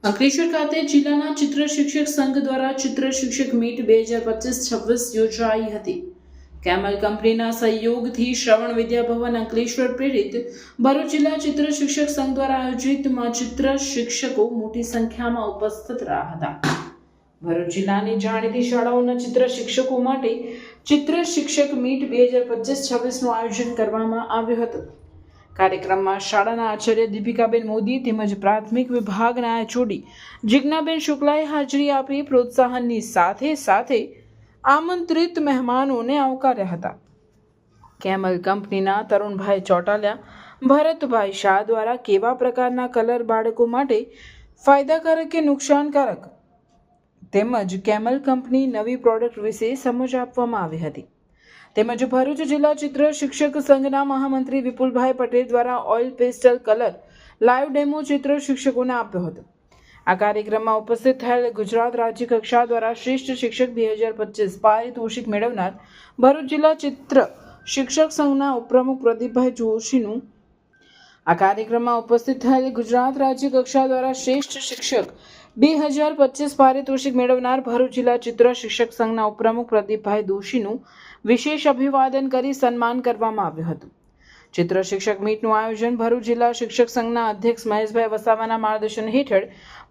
અંકલેશ્વર ખાતે જિલ્લાના ચિત્ર શિક્ષક સંઘ દ્વારા ચિત્ર શિક્ષક મીટ 2025-26 યોજાઈ હતી. કેમલ કંપનીના સહયોગથી શ્રવણ વિદ્યાભવન અંકલેશ્વર પ્રેરિત ભરૂચ જિલ્લા ચિત્ર શિક્ષક સંઘ દ્વારા આયોજિતમાં ચિત્ર શિક્ષકો મોટી સંખ્યામાં ઉપસ્થિત રહ્યા હતા. ભરૂચ જિલ્લાની જાણીતી શાળાઓના ચિત્ર શિક્ષકો માટે ચિત્ર શિક્ષક મીટ 2025-26નું આયોજન કરવામાં આવ્યું હતું. કાર્યક્રમમાં શાળાના આચાર્ય દીપિકાબેન મોદી તેમજ પ્રાથમિક વિભાગના એચઓડી જિજ્ઞાબેન શુક્લાએ હાજરી આપી પ્રોત્સાહનની સાથે સાથે આમંત્રિત મહેમાનોને આવકાર્યા હતા. કેમલ કંપનીના તરુણભાઈ ચોટાલિયા, ભરતભાઈ શાહ દ્વારા કેવા પ્રકારના કલર બાળકો માટે ફાયદાકારક કે નુકસાનકારક તેમજ કેમલ કંપની નવી પ્રોડક્ટ વિશે સમજ આપવામાં આવી હતી. તેમજ ભરૂચ જિલ્લા ચિત્ર શિક્ષક સંઘના મહામંત્રી વિપુલભાઈ પટેલ દ્વારા oil pastel colour live demo ચિત્ર શિક્ષકોને આપ્યો હતો. આ કાર્યક્રમમાં ઉપસ્થિત થયેલ ગુજરાત રાજ્ય કક્ષા દ્વારા શ્રેષ્ઠ શિક્ષક 2025 પારિતોષિક મેળવનાર ભરૂચ જિલ્લા ચિત્ર શિક્ષક સંઘના ઉપપ્રમુખ પ્રદીપભાઈ જોશીનું આ કાર્યક્રમમાં ઉપસ્થિત થયેલ ગુજરાત રાજ્ય કક્ષા દ્વારા શ્રેષ્ઠ શિક્ષક 2025 પારિતોષિક મેળવનાર ભરૂચ જિલ્લા ચિત્ર શિક્ષક સંઘના ઉપપ્રમુખ પ્રદીપભાઈ જોશીનું વિશેષ અભિવાદન કરી સન્માન કરવામાં આવ્યું હતું. ચિત્ર શિક્ષક મીટનું આયોજન ભરૂચ જિલ્લા શિક્ષક સંઘના અધ્યક્ષ મહેશભાઈ વસાવાના માર્ગદર્શન હેઠળ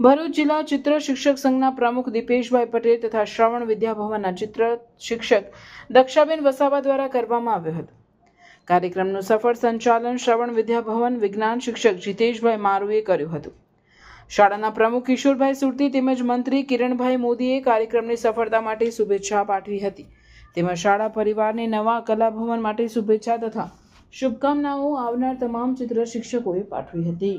ભરૂચ જિલ્લા ચિત્ર શિક્ષક સંઘના પ્રમુખ દીપેશભાઈ પટેલ તથા શ્રવણ વિદ્યાભવનના ચિત્ર શિક્ષક દક્ષાબેન વસાવા દ્વારા કરવામાં આવ્યું હતું. કાર્યક્રમનું સફળ સંચાલન શ્રવણ વિદ્યાભવન વિજ્ઞાન શિક્ષક જીતેશભાઈ મારુએ કર્યું હતું. શાળાના પ્રમુખ કિશોરભાઈ સુરતી તેમજ મંત્રી કિરણભાઈ મોદીએ કાર્યક્રમની સફળતા માટે શુભેચ્છા પાઠવી હતી. તેમજ શાળા પરિવારને નવા કલાભવન માટે શુભેચ્છા તથા શુભકામનાઓ આવનાર તમામ ચિત્ર શિક્ષકોએ પાઠવી હતી.